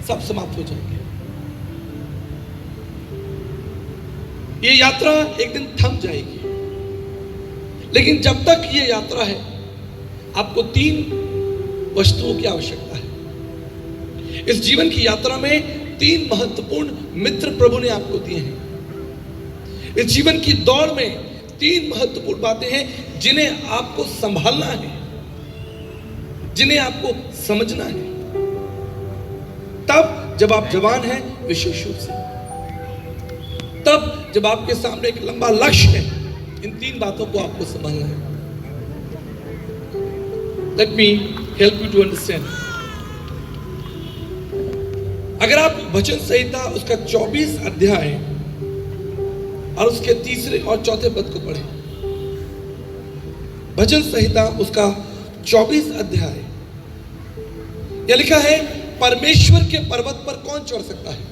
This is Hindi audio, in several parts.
सब समाप्त हो जाएंगे। ये यात्रा एक दिन थम जाएगी, लेकिन जब तक ये यात्रा है आपको 3 वस्तुओं की आवश्यकता है। इस जीवन की यात्रा में 3 महत्वपूर्ण मित्र प्रभु ने आपको दिए हैं। इस जीवन की दौड़ में 3 महत्वपूर्ण बातें हैं जिन्हें आपको संभालना है, जिन्हें आपको समझना है, तब जब आप जवान हैं विशेष रूप से, तब जब आपके सामने एक लंबा लक्ष्य है। इन 3 बातों को आपको समझना है। Let me help you to understand. अगर आप वचन संहिता उसका 24 अध्याय और उसके 3 और 4 पद को पढ़ें। वचन संहिता उसका 24 अध्याय, यह लिखा है, परमेश्वर के पर्वत पर कौन चढ़ सकता है?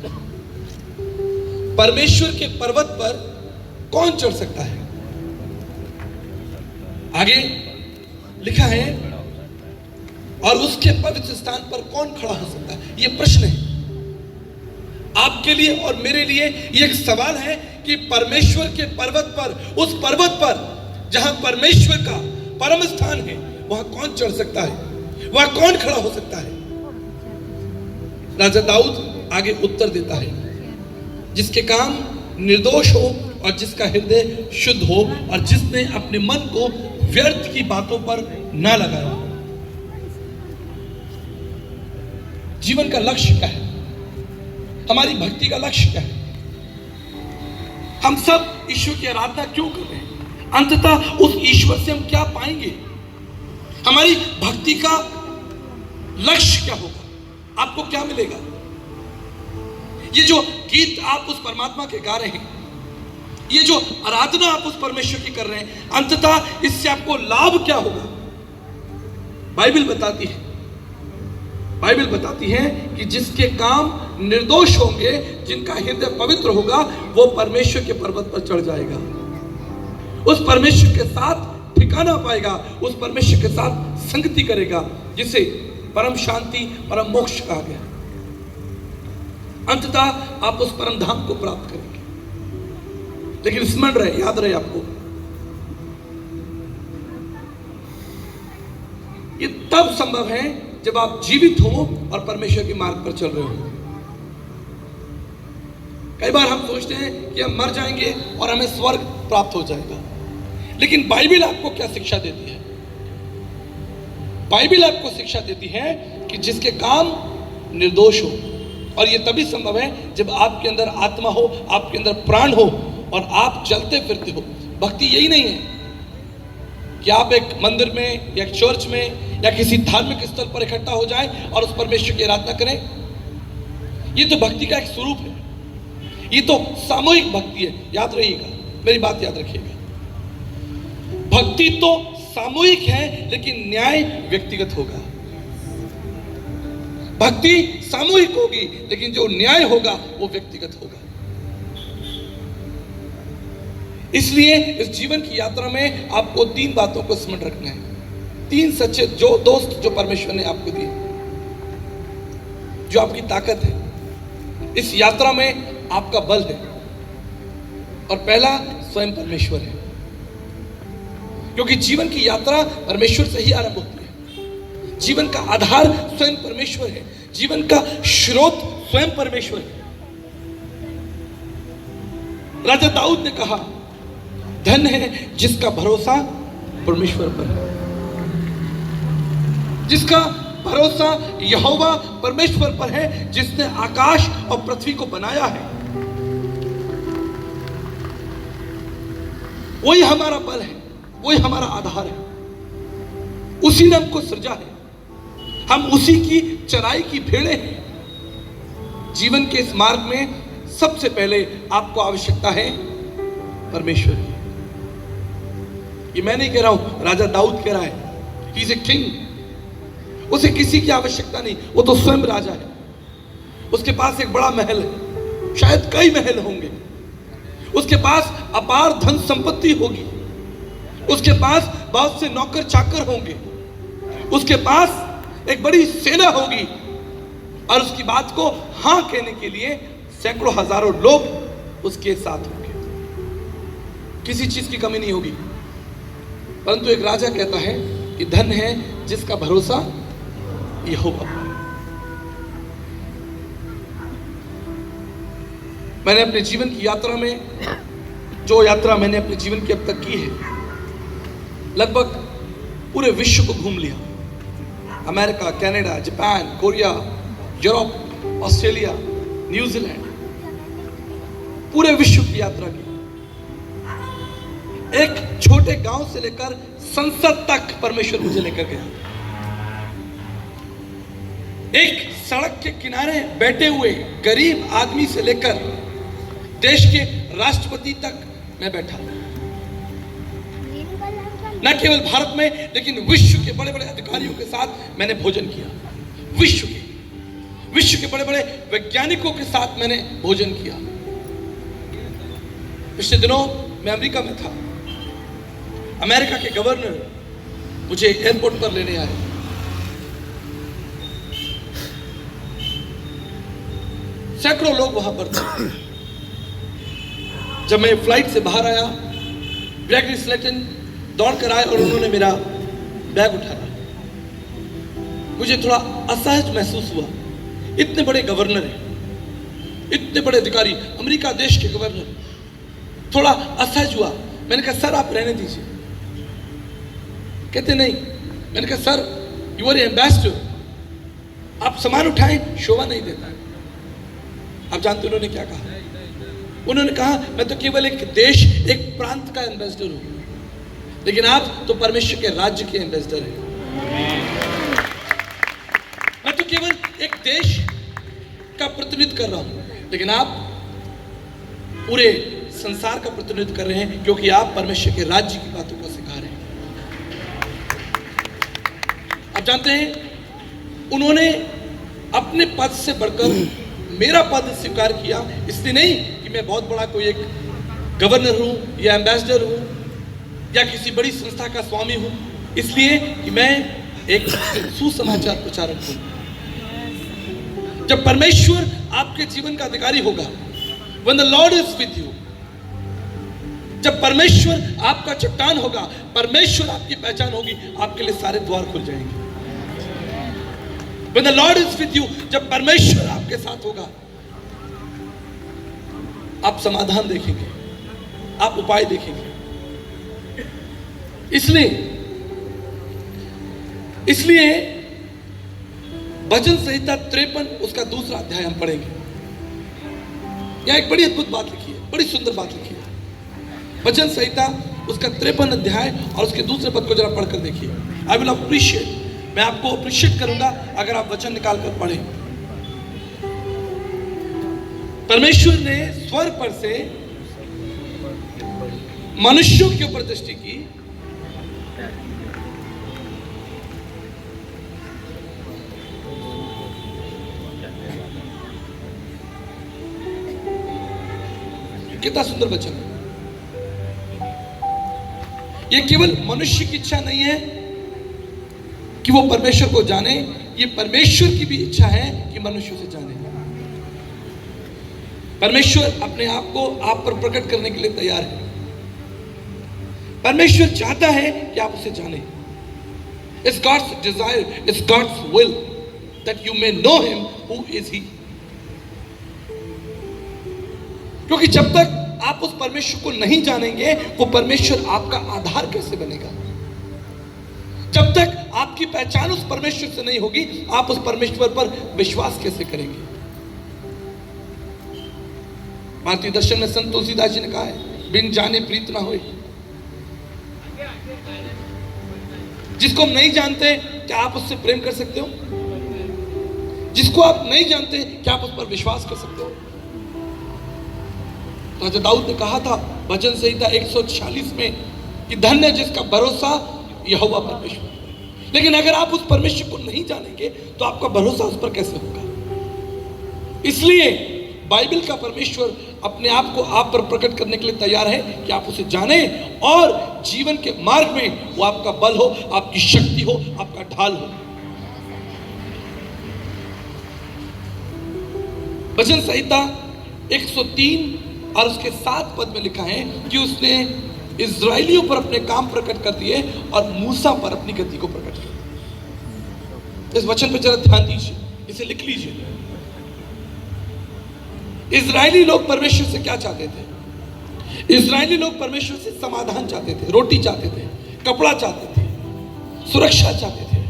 परमेश्वर के पर्वत पर कौन चढ़ सकता है? आगे लिखा है, और उसके पवित्र स्थान पर कौन खड़ा हो सकता है? यह प्रश्न है आपके लिए और मेरे लिए। यह एक सवाल है कि परमेश्वर के पर्वत पर, उस पर्वत पर जहां परमेश्वर का परम स्थान है, वहां कौन चढ़ सकता है? वहां कौन खड़ा हो सकता है? राजा दाऊद आगे उत्तर देता है, जिसके काम निर्दोष हो और जिसका हृदय शुद्ध हो और जिसने अपने मन को व्यर्थ की बातों पर ना लगाया। जीवन का लक्ष्य क्या है? हमारी भक्ति का लक्ष्य क्या है? हम सब ईश्वर की आराधना क्यों कर रहे हैं? अंततः उस ईश्वर से हम क्या पाएंगे? हमारी भक्ति का लक्ष्य क्या होगा? आपको क्या मिलेगा? ये जो गीत आप उस परमात्मा के गा रहे हैं, ये जो आराधना आप उस परमेश्वर की कर रहे हैं, अंततः इससे आपको लाभ क्या होगा? बाइबल बताती है कि जिसके काम निर्दोष होंगे, जिनका हृदय पवित्र होगा, वो परमेश्वर के पर्वत पर चढ़ जाएगा, उस परमेश्वर के साथ ठिकाना पाएगा, उस परमेश्वर के साथ संगति करेगा, जिसे परम शांति, परम मोक्ष कहा गया। अंततः आप उस परम धाम को प्राप्त करेंगे। लेकिन स्मरण रहे, याद रहे आपको, ये तब संभव है जब आप जीवित हो और परमेश्वर के मार्ग पर चल रहे हो। कई बार हम सोचते हैं कि हम मर जाएंगे और हमें स्वर्ग प्राप्त हो जाएगा, लेकिन बाइबल आपको क्या शिक्षा देती है? बाइबल आपको शिक्षा देती है कि जिसके काम निर्दोष हो, और यह तभी संभव है जब आपके अंदर आत्मा हो, आपके अंदर प्राण हो और आप चलते फिरते हो। भक्ति यही नहीं है कि आप एक मंदिर में या एक चर्च में या किसी धार्मिक स्थल पर इकट्ठा हो जाएं और उस परमेश्वर की आराधना करें। ये तो भक्ति का एक स्वरूप है, ये तो सामूहिक भक्ति है। याद रहिएगा, मेरी बात याद रखिएगा, भक्ति तो सामूहिक है लेकिन न्याय व्यक्तिगत होगा। भक्ति सामूहिक होगी लेकिन जो न्याय होगा वो व्यक्तिगत होगा। इसलिए इस जीवन की यात्रा में आपको 3 बातों को स्मरण रखना है। 3 सच्चे जो दोस्त जो परमेश्वर ने आपको दिए, जो आपकी ताकत है इस यात्रा में, आपका बल है। और पहला स्वयं परमेश्वर है, क्योंकि जीवन की यात्रा परमेश्वर से ही आरंभ होती है। जीवन का आधार स्वयं परमेश्वर है, जीवन का स्रोत स्वयं परमेश्वर है। राजा दाऊद ने कहा, धन्य है जिसका भरोसा परमेश्वर पर है, जिसका भरोसा यहोवा परमेश्वर पर है, जिसने आकाश और पृथ्वी को बनाया है। वही हमारा बल है, वही हमारा आधार है, उसी ने हमको सृजा है, हम उसी की चराई की भेड़ें हैं। जीवन के इस मार्ग में सबसे पहले आपको आवश्यकता है परमेश्वर की। ये मैं नहीं कह रहा हूं, राजा दाऊद कह रहा है, ही इज ए किंग। उसे किसी की आवश्यकता नहीं, वो तो स्वयं राजा है। उसके पास एक बड़ा महल है, शायद कई महल होंगे। उसके पास अपार धन संपत्ति होगी, उसके पास बहुत से नौकर चाकर होंगे, उसके पास एक बड़ी सेना होगी, और उसकी बात को हाँ कहने के लिए सैकड़ों हजारों लोग उसके साथ होंगे। किसी चीज की कमी नहीं होगी। परंतु एक राजा कहता है कि धन है जिसका भरोसा यहोवा पर। मैंने अपने जीवन की यात्रा में, जो यात्रा मैंने अपने जीवन की अब तक की है, लगभग पूरे विश्व को घूम लिया। America, Canada, Japan, Korea, Europe, Australia, New Zealand, पूरे विश्व की यात्रा की। एक छोटे गांव से लेकर संसद तक परमेश्वर मुझे लेकर गया। एक सड़क के किनारे बैठे हुए गरीब आदमी से लेकर देश के राष्ट्रपति तक मैं बैठा, न केवल भारत में लेकिन विश्व के बड़े बड़े अधिकारियों के साथ मैंने भोजन किया। विश्व के बड़े बड़े वैज्ञानिकों के साथ मैंने भोजन किया। पिछले दिनों मैं अमेरिका में था। अमेरिका के गवर्नर मुझे एयरपोर्ट पर लेने आए। सैकड़ों लोग वहां पर थे। जब मैं फ्लाइट से बाहर आया, ग्रेगरी स्लेटन दौड़ कर आए और उन्होंने मेरा बैग उठाया। मुझे थोड़ा असहज महसूस हुआ। इतने बड़े गवर्नर हैं, इतने बड़े अधिकारी, अमेरिका देश के गवर्नर। थोड़ा असहज हुआ। मैंने कहा सर आप रहने दीजिए। कहते नहीं। मैंने कहा सर यू आर एम्बेसडर, आप सामान उठाएं, शोभा नहीं देता है। आप जानते उन्होंने क्या कहा? उन्होंने कहा मैं तो केवल एक देश, एक प्रांत का एम्बेसडर हूं, लेकिन आप तो परमेश्वर के राज्य के एम्बेसडर हैं। मैं तो केवल एक देश का प्रतिनिधित्व कर रहा हूं, लेकिन आप पूरे संसार का प्रतिनिधित्व कर रहे हैं, क्योंकि आप परमेश्वर के राज्य की बातों को सिखा रहे हैं। आप जानते हैं उन्होंने अपने पद से बढ़कर मेरा पद स्वीकार किया। इसलिए नहीं कि मैं बहुत बड़ा कोई एक गवर्नर हूं या एम्बेसडर हूं या किसी बड़ी संस्था का स्वामी हूं, इसलिए कि मैं एक सुसमाचार प्रचारक हूं। जब परमेश्वर आपके जीवन का अधिकारी होगा, when the Lord is with you, जब परमेश्वर आपका चट्टान होगा, परमेश्वर आपकी पहचान होगी, आपके लिए सारे द्वार खुल जाएंगे। When the Lord is with you, जब परमेश्वर आपके साथ होगा, आप समाधान देखेंगे, आप उपाय देखेंगे। इसलिए भजन संहिता 53 उसका दूसरा अध्याय हम पढ़ेंगे। यहां एक बड़ी अद्भुत बात लिखी है, बड़ी सुंदर बात लिखी है। भजन संहिता उसका 53 अध्याय और उसके दूसरे पद को जरा पढ़कर देखिए। आई विल अप्रिशिएट, मैं आपको अप्रिशिएट करूंगा अगर आप वचन निकाल कर पढ़ें। परमेश्वर ने स्वर पर से मनुष्यों के ऊपर दृष्टि की, कितना सुंदर वचन है। यह केवल मनुष्य की इच्छा नहीं है कि वो परमेश्वर को जाने, ये परमेश्वर की भी इच्छा है कि मनुष्य से जाने। परमेश्वर अपने आप को आप पर प्रकट करने के लिए तैयार है। परमेश्वर चाहता है कि आप उसे जाने। It's God's desire, it's God's will that you may know him who is he. क्योंकि जब तक आप उस परमेश्वर को नहीं जानेंगे, वो परमेश्वर आपका आधार कैसे बनेगा? जब तक आपकी पहचान उस परमेश्वर से नहीं होगी, आप उस परमेश्वर पर विश्वास कैसे करेंगे? भारतीय दर्शन में संत तुलसीदास जी ने कहा है, बिन जाने प्रीत ना होए। जिसको हम नहीं जानते, क्या आप उससे प्रेम कर सकते हो? जिसको आप नहीं जानते, क्या आप उस पर विश्वास कर सकते हो? राजा दाऊद ने कहा था भजन संहिता 146 में कि धन्य जिसका भरोसा यहोवा परमेश्वर। लेकिन अगर आप उस परमेश्वर को नहीं जानेंगे तो आपका भरोसा उस पर कैसे होगा? इसलिए बाइबल का परमेश्वर अपने आप को आप पर प्रकट करने के लिए तैयार है कि आप उसे जाने और जीवन के मार्ग में वो आपका बल हो, आपकी शक्ति हो, आपका ढाल हो। वचन संहिता 103 और उसके 7 पद में लिखा है कि उसने इजराइलियों पर अपने काम प्रकट कर दिए और मूसा पर अपनी गति को प्रकट किया। इस वचन पर जरा ध्यान दीजिए, इसे लिख लीजिए। इजरायली लोग परमेश्वर से क्या चाहते थे? इजरायली लोग परमेश्वर से समाधान चाहते थे, रोटी चाहते थे, कपड़ा चाहते थे, सुरक्षा चाहते थे,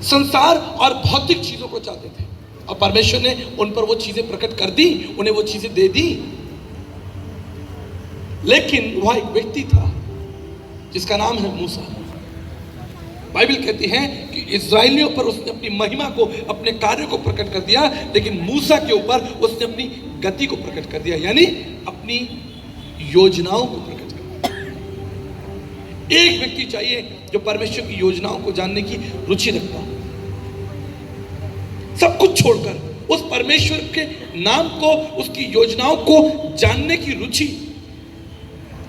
संसार और भौतिक चीजों को चाहते थे। और परमेश्वर ने उन पर वो चीजें प्रकट कर दी, उन्हें वो चीजें दे दी। लेकिन वह एक व्यक्ति था जिसका नाम है मूसा। बाइबल कहती है कि इजराइलियों पर उसने अपनी महिमा को, अपने कार्य को प्रकट कर दिया, लेकिन मूसा के ऊपर उसने अपनी गति को प्रकट कर दिया, यानी अपनी योजनाओं को प्रकट कर दिया। एक व्यक्ति चाहिए जो परमेश्वर की योजनाओं को जानने की रुचि रखता हो, सब कुछ छोड़कर उस परमेश्वर के नाम को, उसकी योजनाओं को जानने की रुचि।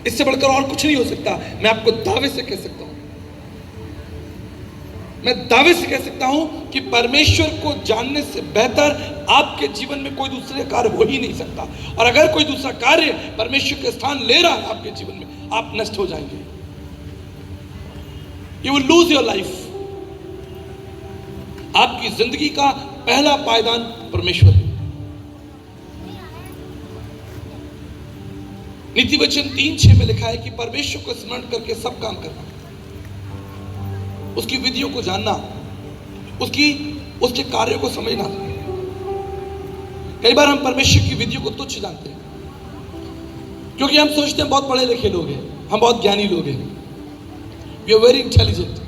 इससे बढ़कर और कुछ नहीं हो सकता। मैं आपको दावे से कह सकता हूं, मैं दावे से कह सकता हूं कि परमेश्वर को जानने से बेहतर आपके जीवन में कोई दूसरे कार्य हो ही नहीं सकता। और अगर कोई दूसरा कार्य परमेश्वर के स्थान ले रहा है आपके जीवन में, आप नष्ट हो जाएंगे। You will lose your life. आपकी जिंदगी का पहला पायदान परमेश्वर है। नीति वचन 3:6 में लिखा है कि परमेश्वर को स्मरण करके सब काम करना, उसकी विधियों को जानना, उसके कार्यों को समझना। कई बार हम परमेश्वर की विधियों को तुच्छ जानते हैं, क्योंकि हम सोचते हैं बहुत पढ़े लिखे लोग हैं, हम बहुत ज्ञानी लोग हैं, वी आर वेरी इंटेलिजेंट।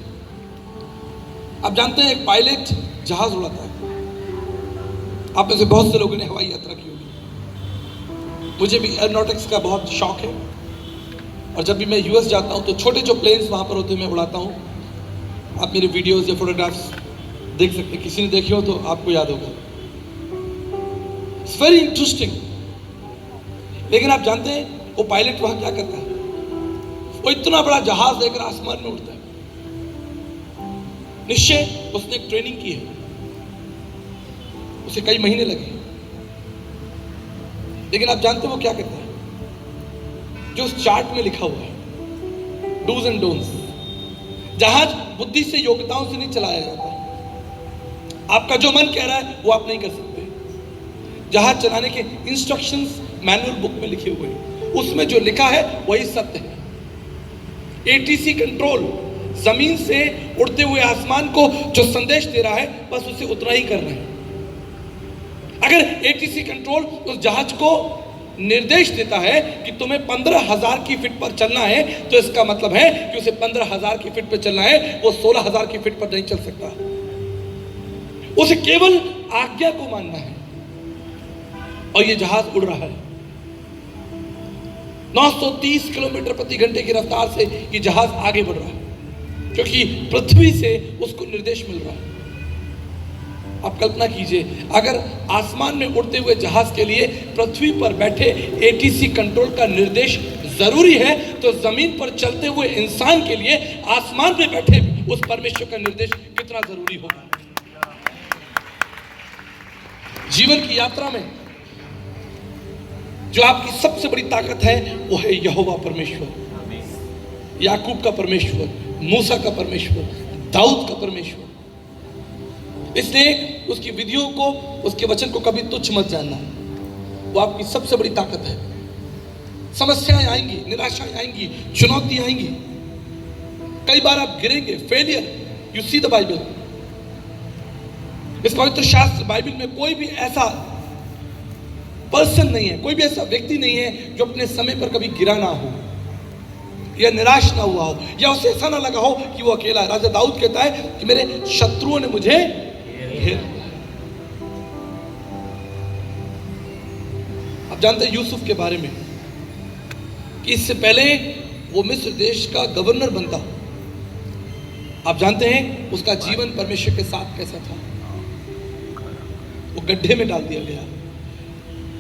आप जानते हैं एक पायलट जहाज उड़ाता है। आप में से बहुत से लोगों ने हवाई यात्रा की होगी। मुझे भी एरोनॉटिक्स का बहुत शौक है, और जब भी मैं यूएस जाता हूँ तो छोटे जो प्लेन्स वहाँ पर होते हैं मैं उड़ाता हूँ। आप मेरे वीडियोस या फोटोग्राफ्स देख सकते हैं, किसी ने देखे हो तो आपको याद होगा। It's very interesting. लेकिन आप जानते हैं वो पायलट वहाँ क्या करता है? वो इतना बड़ा जहाज लेकर आसमान में उड़ता है। निश्चय उसने एक ट्रेनिंग की है, उसे कई महीने लगे। लेकिन आप जानते हो वो क्या करता है? जो उस चार्ट में लिखा हुआ है, डूज एंड डोंट्स। जहाज बुद्धि से, योग्यताओं से नहीं चलाया जाता। आपका जो मन कह रहा है वो आप नहीं कर सकते। जहाज चलाने के इंस्ट्रक्शंस मैनुअल बुक में लिखे हुए हैं, उसमें जो लिखा है वही सत्य है। एटीसी कंट्रोल जमीन से उड़ते हुए आसमान को जो संदेश दे रहा है, बस उसे उतना ही करना है। अगर एटीसी कंट्रोल उस जहाज को निर्देश देता है कि तुम्हें 15,000 की फीट पर चलना है, तो इसका मतलब है कि उसे 15,000 की फीट पर चलना है, वो 16,000 की फीट पर नहीं चल सकता। उसे केवल आज्ञा को मानना है। और ये जहाज उड़ रहा है 930 किलोमीटर प्रति घंटे की रफ्तार से। ये जहाज आगे बढ़ रहा है क्योंकि पृथ्वी से उसको निर्देश मिल रहा है। आप कल्पना कीजिए, अगर आसमान में उड़ते हुए जहाज के लिए पृथ्वी पर बैठे एटीसी कंट्रोल का निर्देश जरूरी है, तो जमीन पर चलते हुए इंसान के लिए आसमान में बैठे उस परमेश्वर का निर्देश कितना जरूरी होगा। जीवन की यात्रा में जो आपकी सबसे बड़ी ताकत है वो है यहोवा परमेश्वर। याकूब का परमेश्वर, मूसा का परमेश्वर, दाऊद का परमेश्वर। इसलिए उसकी विधियों को, उसके वचन को कभी तुच्छ मत जानना। वो आपकी सबसे बड़ी ताकत है। समस्याएं आएंगी, निराशाएं आएंगी, चुनौतियां आएंगी, कई बार आप गिरेंगे, failure. You see the Bible, इस पवित्र शास्त्र बाइबल में कोई भी ऐसा पर्सन नहीं है, कोई भी ऐसा व्यक्ति नहीं है जो अपने समय पर कभी गिरा ना हो या निराश ना हुआ हो, या उसे ऐसा ना लगा हो कि वो अकेला है। राजा दाऊद कहता है कि मेरे शत्रुओं ने मुझे घेर लिया। आप जानते हैं यूसुफ के बारे में कि इससे पहले वो मिस्र देश का गवर्नर बनता, आप जानते हैं उसका जीवन परमेश्वर के साथ कैसा था। वो गड्ढे में डाल दिया गया,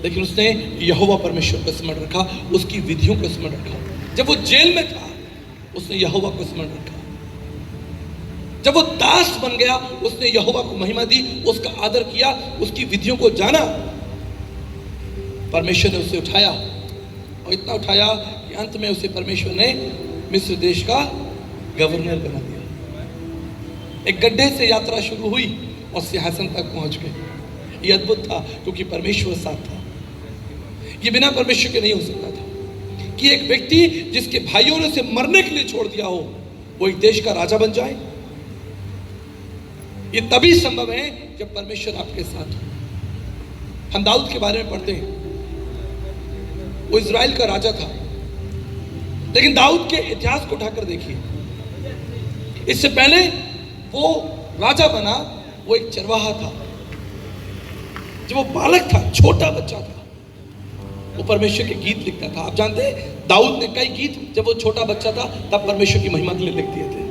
लेकिन उसने यहोवा परमेश्वर को स्मरण रखा, उसकी विधियों को स्मरण रखा। जब वो जेल में था उसने यहोवा को स्मरण रखा। जब वो दास बन गया, उसने यहोवा को महिमा दी, उसका आदर किया, उसकी विधियों को जाना, परमेश्वर ने उसे उठाया और इतना उठाया कि अंत में उसे परमेश्वर ने मिस्र देश का गवर्नर बना दिया। एक गड्ढे से यात्रा शुरू हुई और सिंहासन तक पहुंच गए। यह अद्भुत था क्योंकि परमेश्वर साथ था। यह बिना परमेश्वर के नहीं हो सकता था कि एक व्यक्ति जिसके भाइयों ने उसे मरने के लिए छोड़ दिया हो, वो एक देश का राजा बन जाए। ये तभी संभव है जब परमेश्वर आपके साथ हो। हम दाऊद के बारे में पढ़ते हैं, वो इज़राइल का राजा था, लेकिन दाऊद के इतिहास को उठाकर देखिए। इससे पहले वो राजा बना, वो एक चरवाहा था। जब वो बालक था, छोटा बच्चा था, वो परमेश्वर के गीत लिखता था। आप जानते हैं दाऊद ने कई गीत जब वो छोटा बच्चा था तब परमेश्वर की महिमा के लिए लिख दिए थे।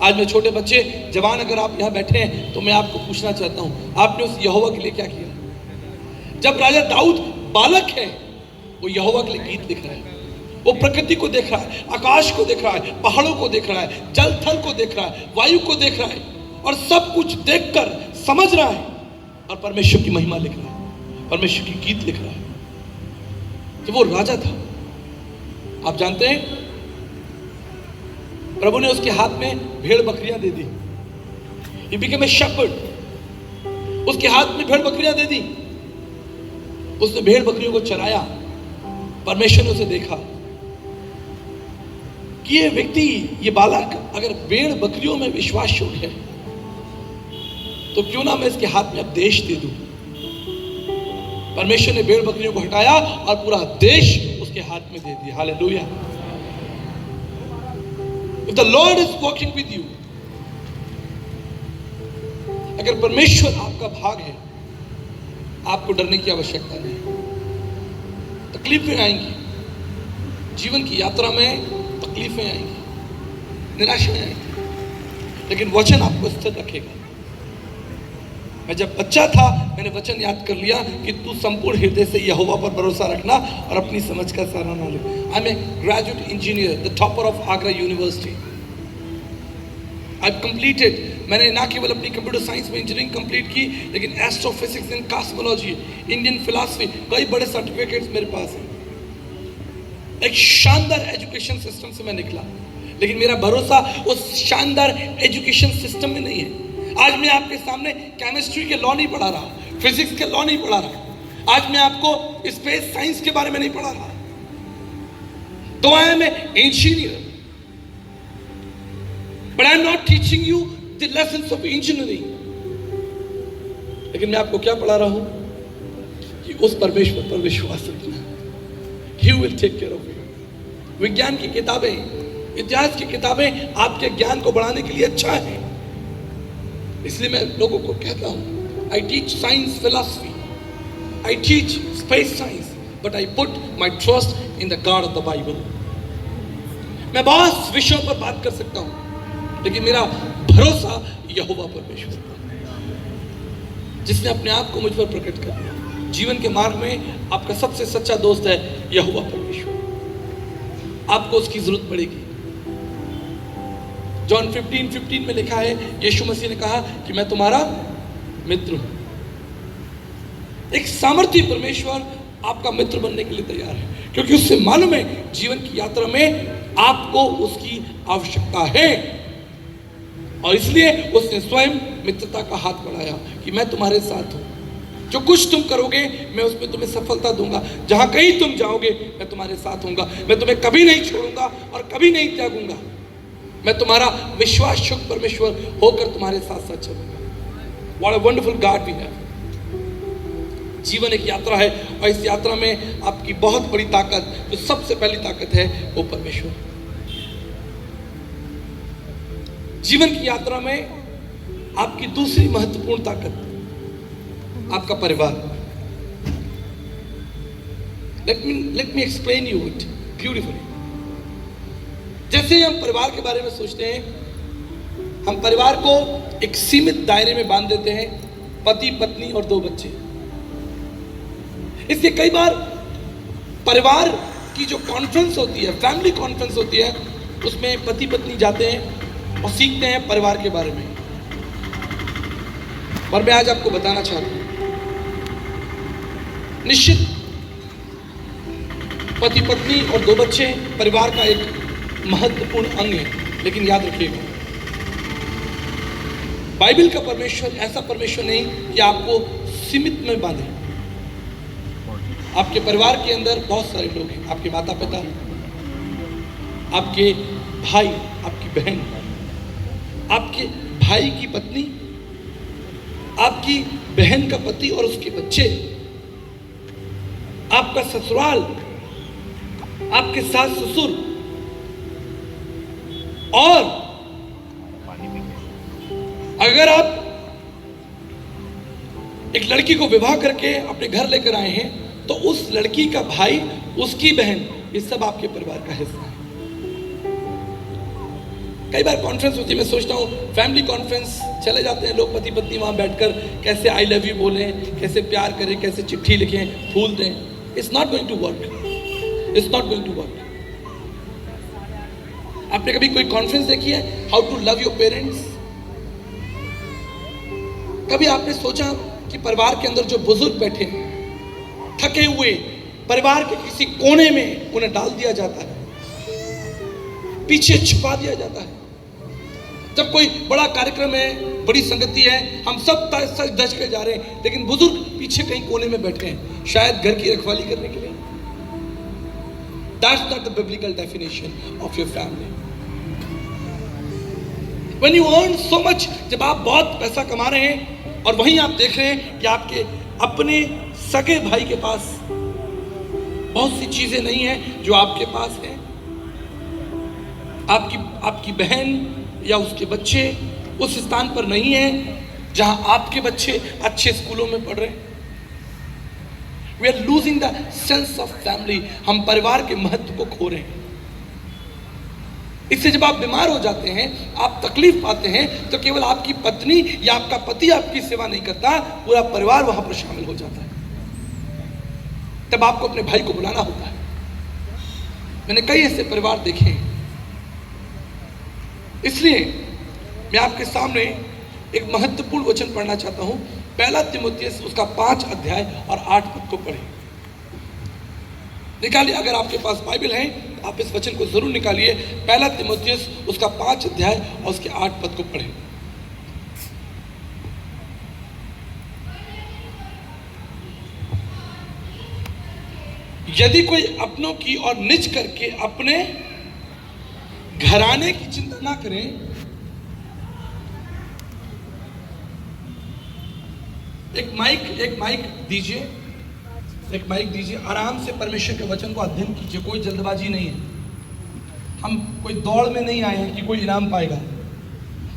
आज में छोटे बच्चे जवान अगर आप यहाँ बैठे हैं तो मैं आपको पूछना चाहता हूँ, आपने उस यहोवा के लिए क्या किया? जब राजा दाऊद बालक है, वो यहोवा के लिए गीत लिख रहा है। वो प्रकृति को देख रहा है, आकाश को देख रहा है, पहाड़ों को देख रहा है, जल थल को देख रहा है, वायु को देख रहा है और सब कुछ देखकर समझ रहा है और परमेश्वर की महिमा लिख रहा है, परमेश्वर की गीत लिख रहा है। तो वो राजा था। आप जानते हैं प्रभु ने उसके हाथ में भेड़ बकरियां दे दी। He became a shepherd। उसके हाथ में भेड़ बकरियां दे दी, उसने भेड़ बकरियों को चराया। परमेश्वर ने उसे देखा कि ये व्यक्ति, ये बालक अगर भेड़ बकरियों में विश्वास योग्य है तो क्यों ना मैं इसके हाथ में अब देश दे दूं। परमेश्वर ने भेड़ बकरियों को हटाया और पूरा देश उसके हाथ में दे दिया। Hallelujah. If the Lord is walking with you, अगर परमेश्वर आपका भाग है, आपको डरने की आवश्यकता नहीं। तकलीफें आएंगी, जीवन की यात्रा में तकलीफें आएंगी, निराशाएं आएंगी, लेकिन वचन आपको स्थिर रखेगा। मैं जब बच्चा था मैंने वचन याद कर लिया कि तू संपूर्ण हृदय से यहोवा पर भरोसा रखना और अपनी समझ का सहारा ना ले। I am a graduate engineer, the topper of Agra university. I completed, मैंने ना केवल अपनी कंप्यूटर साइंस में इंजीनियरिंग कंप्लीट की, लेकिन astrophysics and cosmology, Indian philosophy, कई बड़े सर्टिफिकेट्स मेरे पास हैं। एक शानदार एजुकेशन सिस्टम से मैं निकला, लेकिन मेरा भरोसा उस शानदार एजुकेशन सिस्टम में नहीं है। आज मैं आपके सामने केमिस्ट्री के लॉ नहीं पढ़ा रहा, फिजिक्स के लॉ नहीं पढ़ा रहा, आज मैं आपको स्पेस साइंस के बारे में नहीं पढ़ा रहा। तो I am a engineer, but I am not teaching you the lessons of engineering. लेकिन मैं आपको क्या पढ़ा रहा हूं कि उस परमेश्वर पर विश्वास रखना, he will take care of you. विज्ञान की किताबें, इतिहास की किताबें आपके ज्ञान को बढ़ाने के लिए अच्छा है, इसलिए मैं लोगों को कहता हूं, I teach science philosophy, I teach space science, but I put my trust in the God of the Bible. मैं बहुत विषयों पर बात कर सकता हूं, लेकिन मेरा भरोसा यहोवा परमेश्वर पर, जिसने अपने आप को मुझ पर प्रकट कर दिया। जीवन के मार्ग में आपका सबसे सच्चा दोस्त है यहोवा परमेश्वर। आपको उसकी जरूरत पड़ेगी। जॉन 15:15 में लिखा है, यीशु मसीह ने कहा कि मैं तुम्हारा मित्र हूं। एक सामर्थी परमेश्वर आपका मित्र बनने के लिए तैयार है, क्योंकि उससे मालूम है जीवन की यात्रा में आपको उसकी आवश्यकता है, और इसलिए उसने स्वयं मित्रता का हाथ बढ़ाया कि मैं तुम्हारे साथ हूं। जो कुछ तुम करोगे मैं उसमें तुम्हें सफलता दूंगा, जहां कहीं तुम जाओगे मैं तुम्हारे साथ होऊंगा, मैं तुम्हें कभी नहीं छोड़ूंगा और कभी नहीं त्यागूंगा। मैं तुम्हारा विश्वास योग्य परमेश्वर होकर तुम्हारे साथ साथ चलूंगा। What a wonderful God we have. जीवन एक यात्रा है, और इस यात्रा में आपकी बहुत बड़ी ताकत, जो सबसे पहली ताकत है, वो परमेश्वर। जीवन की यात्रा में आपकी दूसरी महत्वपूर्ण ताकत आपका परिवार। Let me explain you it beautifully. जैसे हम परिवार के बारे में सोचते हैं, हम परिवार को एक सीमित दायरे में बांध देते हैं, पति पत्नी और 2 बच्चे। इसलिए कई बार परिवार की जो कॉन्फ्रेंस होती है, फैमिली कॉन्फ्रेंस होती है, उसमें पति पत्नी जाते हैं, और सीखते हैं परिवार के बारे में। और मैं आज आपको बताना चाहता हूं, निश्चित पति पत्नी और 2 बच्चे परिवार का एक महत्वपूर्ण अंग है, लेकिन याद रखिएगा बाइबल का परमेश्वर ऐसा परमेश्वर नहीं कि आपको सीमित में बांधे। आपके परिवार के अंदर बहुत सारे लोग हैं, आपके माता पिता, आपके भाई, आपकी बहन, आपके भाई की पत्नी, आपकी बहन का पति और उसके बच्चे, आपका ससुराल, आपके सास ससुर, और अगर आप एक लड़की को विवाह करके अपने घर लेकर आए हैं तो उस लड़की का भाई, उसकी बहन, ये सब आपके परिवार का हिस्सा है। कई बार कॉन्फ्रेंस होती है, मैं सोचता हूँ फैमिली कॉन्फ्रेंस चले जाते हैं लोग, पति पत्नी वहां बैठकर कैसे आई लव यू बोलें, कैसे प्यार करें, कैसे चिट्ठी लिखें, फूल दें। It's not going to work, it's not going to work. आपने कभी कोई कॉन्फ्रेंस देखी है, how to love your parents? कभी आपने सोचा कि परिवार के अंदर जो बुजुर्ग बैठे हैं, थके हुए, परिवार के किसी कोने में उन्हें डाल दिया जाता है, पीछे छुपा दिया जाता है। जब कोई बड़ा कार्यक्रम है, बड़ी संगति है, हम सब सच धज के जा रहे हैं, लेकिन बुजुर्ग पीछे कहीं कोने में बैठे हैं, शायद घर की रखवाली करने के लिए। That's not the biblical definition of your family. When you earn so much, जब आप बहुत पैसा कमा रहे हैं और वहीं आप देख रहे हैं कि आपके अपने सगे भाई के पास बहुत सी चीजें नहीं है जो आपके पास है, आपकी बहन या उसके बच्चे उस स्थान पर नहीं है जहां आपके बच्चे अच्छे स्कूलों में पढ़ रहे हैं। We are losing the sense of family. हम परिवार के महत्व को खो रहे हैं। इससे जब आप बीमार हो जाते हैं, आप तकलीफ पाते हैं, तो केवल आपकी पत्नी या आपका पति आपकी सेवा नहीं करता, पूरा परिवार वहां पर शामिल हो जाता है। तब आपको अपने भाई को बुलाना होता है। मैंने कई ऐसे परिवार देखे हैं। इसलिए मैं आपके सामने एक महत्वपूर्ण वचन पढ़ना चाहता हूं। 1 तीमुथियुस उसका 5 अध्याय और 8 पद को पढ़ें। निकालिए, अगर आपके पास बाइबल है आप इस वचन को जरूर निकालिए। 1 तीमुथियुस उसका 5 अध्याय और उसके 8 पद को पढ़ें। यदि कोई अपनों की और निज करके अपने घराने की चिंता ना करें, एक माइक दीजिए, आराम से परमेश्वर के वचन को अध्ययन कीजिए। कोई जल्दबाजी नहीं है, हम कोई दौड़ में नहीं आए हैं कि कोई इनाम पाएगा।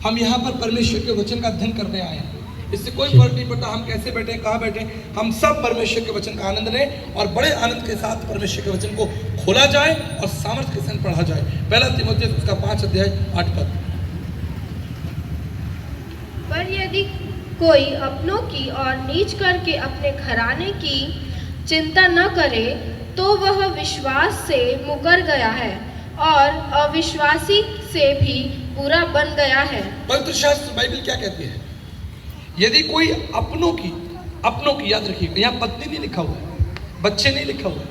हम यहाँ पर परमेश्वर के वचन का अध्ययन करने आए हैं। इससे कोई फर्क नहीं पड़ता हम कैसे बैठे, कहाँ बैठे, हम सब परमेश्वर के वचन का आनंद लें और बड़े आनंद के साथ परमेश्वर के वचन को खोला जाए और सामर्थ्य के संग पढ़ा जाए। 1 तीमुथियुस उसका 5 अध्याय 8 पद। पर यदि कोई अपनों की और नीच करके अपने घराने की चिंता न करे तो वह विश्वास से मुकर गया है और अविश्वासी से भी बुरा बन गया है। पवित्र शास्त्र बाइबल क्या कहती है? यदि कोई अपनों की याद रखिएगा, यहाँ पत्नी नहीं लिखा हुआ है, बच्चे नहीं लिखा हुआ है,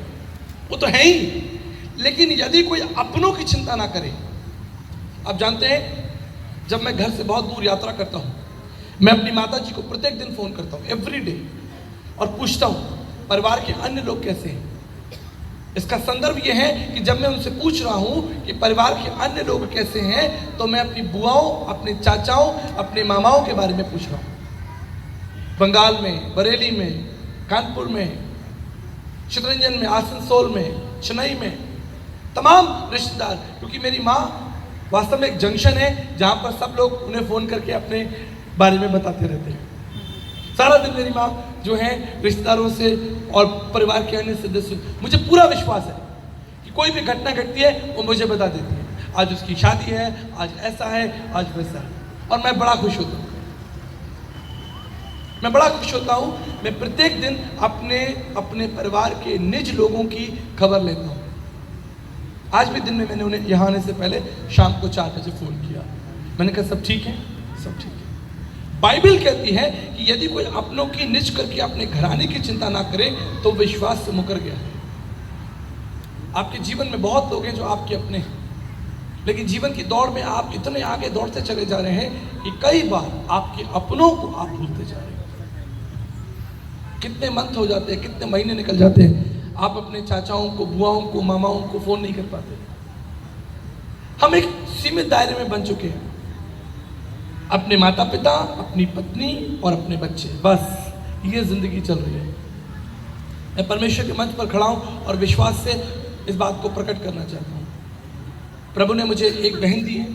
वो तो है ही, लेकिन यदि कोई अपनों की चिंता ना करे। आप जानते हैं, जब मैं घर से बहुत दूर यात्रा करता हूँ, मैं अपनी माता जी को प्रत्येक दिन फोन करता हूँ, एवरी डे, और पूछता हूँ परिवार के अन्य लोग कैसे हैं। इसका संदर्भ यह है कि जब मैं उनसे पूछ रहा हूँ कि परिवार के अन्य लोग कैसे हैं, तो मैं अपनी बुआओं, अपने चाचाओं, अपने मामाओं के बारे में पूछ रहा हूँ। बंगाल में, बरेली में, कानपुर में, चितरंजन में, आसनसोल में, चेन्नई में, तमाम रिश्तेदार, क्योंकि मेरी माँ वास्तव में एक जंक्शन है जहाँ पर सब लोग उन्हें फ़ोन करके अपने बारे में बताते रहते हैं। सारा दिन मेरी माँ जो है रिश्तेदारों से और परिवार के अन्य सदस्य, मुझे पूरा विश्वास है कि कोई भी घटना घटती है वो मुझे बता देती है। आज उसकी शादी है, आज ऐसा है, आज वैसा है, और मैं बड़ा खुश होता हूँ। मैं प्रत्येक दिन अपने परिवार के निज लोगों की खबर लेता हूँ। आज भी दिन में मैंने उन्हें यहाँ आने से पहले शाम को 4 बजे फ़ोन किया। मैंने कहा सब ठीक है, सब ठीक है। बाइबल कहती है कि यदि कोई अपनों की निज करके अपने घराने की चिंता ना करे तो विश्वास से मुकर गया है। आपके जीवन में बहुत लोग हैं जो आपके अपने हैं, लेकिन जीवन की दौड़ में आप इतने आगे दौड़ते चले जा रहे हैं कि कई बार आपके अपनों को आप भूलते जा रहे हैं। कितने मंथ हो जाते हैं, कितने महीने निकल जाते हैं, आप अपने चाचाओं को, बुआओं को, मामाओं को फोन नहीं कर पाते। हम एक सीमित दायरे में बन चुके हैं, अपने माता पिता, अपनी पत्नी और अपने बच्चे, बस ये जिंदगी चल रही है। मैं परमेश्वर के मंच पर खड़ा हूं और विश्वास से इस बात को प्रकट करना चाहता हूं। प्रभु ने मुझे एक बहन दी है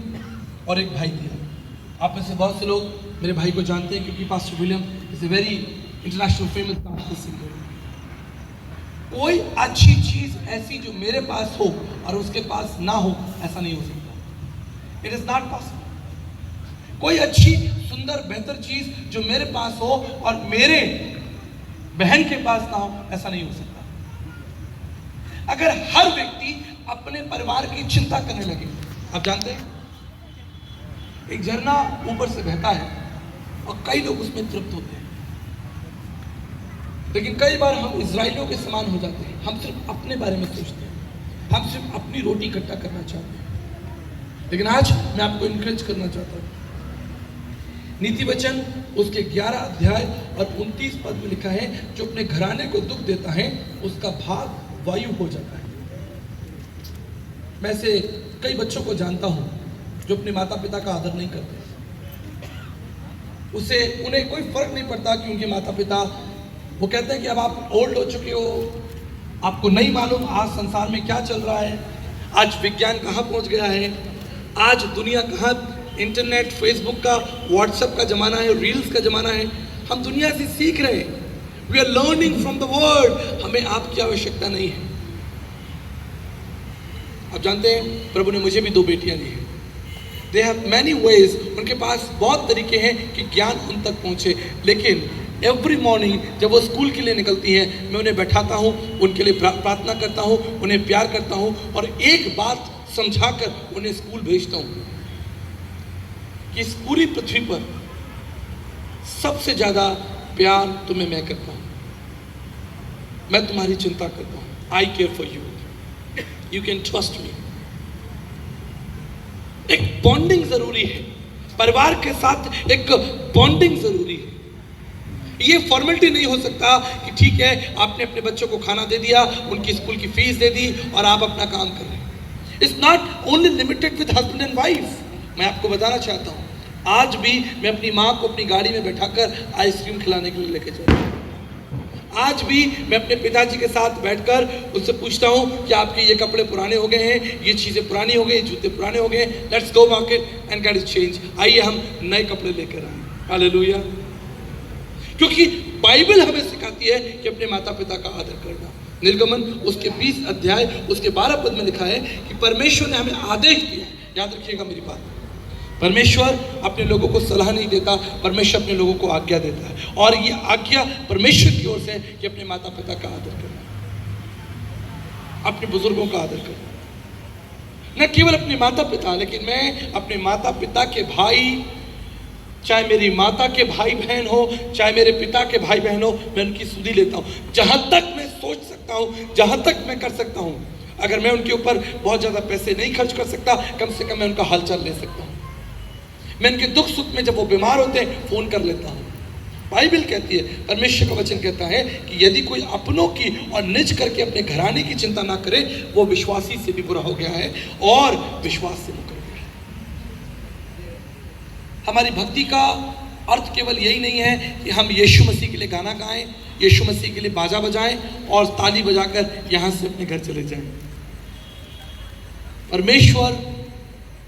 और एक भाई दिया। आप में से बहुत से लोग मेरे भाई को जानते हैं क्योंकि pastor William is a very international famous pastor singer. कोई अच्छी चीज ऐसी जो मेरे पास हो और उसके पास ना हो, ऐसा नहीं हो सकता। It is not possible. कोई अच्छी, सुंदर, बेहतर चीज जो मेरे पास हो और मेरे बहन के पास ना हो, ऐसा नहीं हो सकता। अगर हर व्यक्ति अपने परिवार की चिंता करने लगे, आप जानते हैं एक झरना ऊपर से बहता है और कई लोग उसमें तृप्त होते हैं, लेकिन कई बार हम इजराइलियों के समान हो जाते हैं। हम सिर्फ अपने बारे में सोचते हैं, हम सिर्फ अपनी रोटी इकट्ठा करना चाहते हैं। लेकिन आज मैं आपको इनकरेज करना चाहता हूं। नीति वचन उसके 11 अध्याय और 29 पद में लिखा है, जो अपने घराने को दुख देता है उसका भाग वायु हो जाता है। मैं से कई बच्चों को जानता हूं जो अपने माता पिता का आदर नहीं करते। उन्हें कोई फर्क नहीं पड़ता कि उनके माता पिता, वो कहते हैं कि अब आप ओल्ड हो चुके हो, आपको नहीं मालूम आज संसार में क्या चल रहा है, आज विज्ञान कहाँ पहुँच गया है, आज दुनिया कहाँ, इंटरनेट, फेसबुक का, व्हाट्सएप का ज़माना है, रील्स का ज़माना है। हम दुनिया से सीख रहे हैं, we are learning from the world. हमें आपकी आवश्यकता नहीं है। आप जानते हैं प्रभु ने मुझे भी 2 बेटियां दी हैं। दे हैव मैनी वेज, उनके पास बहुत तरीके हैं कि ज्ञान उन तक पहुंचे। लेकिन एवरी मॉर्निंग जब वो स्कूल के लिए निकलती हैं, मैं उन्हें बैठाता हूँ, उनके लिए प्रार्थना करता हूँ, उन्हें प्यार करता हूँ और एक बात समझाकर उन्हें स्कूल भेजता हूँ कि इस पूरी पृथ्वी पर सबसे ज़्यादा प्यार तुम्हें मैं करता हूँ, मैं तुम्हारी चिंता करता हूँ। I care for you, you can trust me. एक बॉन्डिंग जरूरी है, परिवार के साथ एक बॉन्डिंग जरूरी है। ये फॉर्मेलिटी नहीं हो सकता कि ठीक है आपने अपने बच्चों को खाना दे दिया, उनकी स्कूल की फीस दे दी और आप अपना काम कर रहे हैं। It's not only limited with husband and wife. मैं आपको बताना चाहता हूँ, आज भी मैं अपनी माँ को अपनी गाड़ी में बैठाकर आइसक्रीम खिलाने के लिए लेके जाता हूँ। आज भी मैं अपने पिताजी के साथ बैठकर उनसे पूछता हूँ कि आपके ये कपड़े पुराने हो गए हैं, ये चीज़ें पुरानी हो गई, जूते पुराने हो गए, let's go market and get it change, आइए हम नए कपड़े लेकर आए। हालेलुया। क्योंकि बाइबल हमें सिखाती है कि अपने माता पिता का आदर करना। निर्गमन उसके 20 अध्याय उसके 12 पद में लिखा है कि परमेश्वर ने हमें आदेश दिया। याद रखिएगा मेरी बात, परमेश्वर अपने लोगों को सलाह नहीं देता, परमेश्वर अपने लोगों को आज्ञा देता है। और ये आज्ञा परमेश्वर की ओर से है कि अपने माता पिता का आदर करना, अपने बुजुर्गों का आदर करना। न केवल अपने माता पिता, लेकिन मैं अपने माता पिता के भाई, चाहे मेरी माता के भाई बहन हो, चाहे मेरे पिता के भाई बहन हो, मैं उनकी सुधि लेता हूँ। जहाँ तक मैं सोच सकता हूँ, जहाँ तक मैं कर सकता हूँ। अगर मैं उनके ऊपर बहुत ज़्यादा पैसे नहीं खर्च कर सकता, कम से कम मैं उनका हालचाल ले सकता हूँ। मैं उनके दुख सुख में जब वो बीमार होते हैं फ़ोन कर लेता हूँ। बाइबल कहती है, परमेश्वर का वचन कहता है कि यदि कोई अपनों की और निज करके अपने घराने की चिंता ना करे, वो विश्वासी से भी बुरा हो गया है और विश्वास से मुकर गया है। हमारी भक्ति का अर्थ केवल यही नहीं है कि हम यीशु मसीह के लिए गाना गाएं, यीशु मसीह के लिए बाजा बजाएं और ताली बजाकर यहाँ से अपने घर चले जाएं। परमेश्वर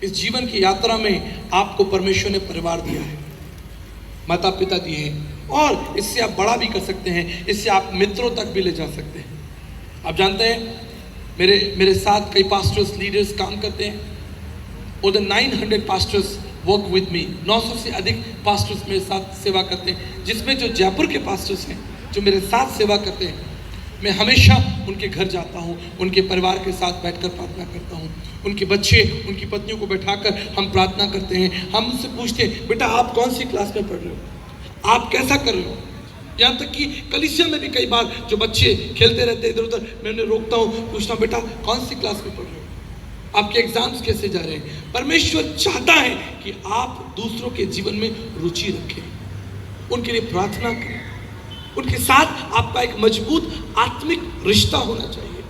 इस जीवन की यात्रा में आपको परमेश्वर ने परिवार दिया है, माता पिता दिए हैं, और इससे आप बड़ा भी कर सकते हैं, इससे आप मित्रों तक भी ले जा सकते हैं। आप जानते हैं मेरे साथ कई पास्टर्स, लीडर्स काम करते हैं। More than 900 pastors work with me. 900 से अधिक पास्टर्स मेरे साथ सेवा करते हैं, जिसमें जो जयपुर के पास्टर्स हैं जो मेरे साथ सेवा करते हैं मैं हमेशा उनके घर जाता हूँ, उनके परिवार के साथ बैठकर प्रार्थना करता हूँ। उनके बच्चे, उनकी पत्नियों को बैठाकर हम प्रार्थना करते हैं। हम उनसे पूछते हैं, बेटा आप कौन सी क्लास में पढ़ रहे हो, आप कैसा कर रहे हो। यहाँ तक कि कलीसिया में भी कई बार जो बच्चे खेलते रहते हैं इधर उधर, मैं उन्हें रोकता हूँ, पूछता हूँ बेटा कौन सी क्लास में पढ़ रहे हो, आपके एग्जाम्स कैसे जा रहे हैं। परमेश्वर चाहता है कि आप दूसरों के जीवन में रुचि रखें, उनके लिए प्रार्थना करें, उनके साथ आपका एक मजबूत आत्मिक रिश्ता होना चाहिए।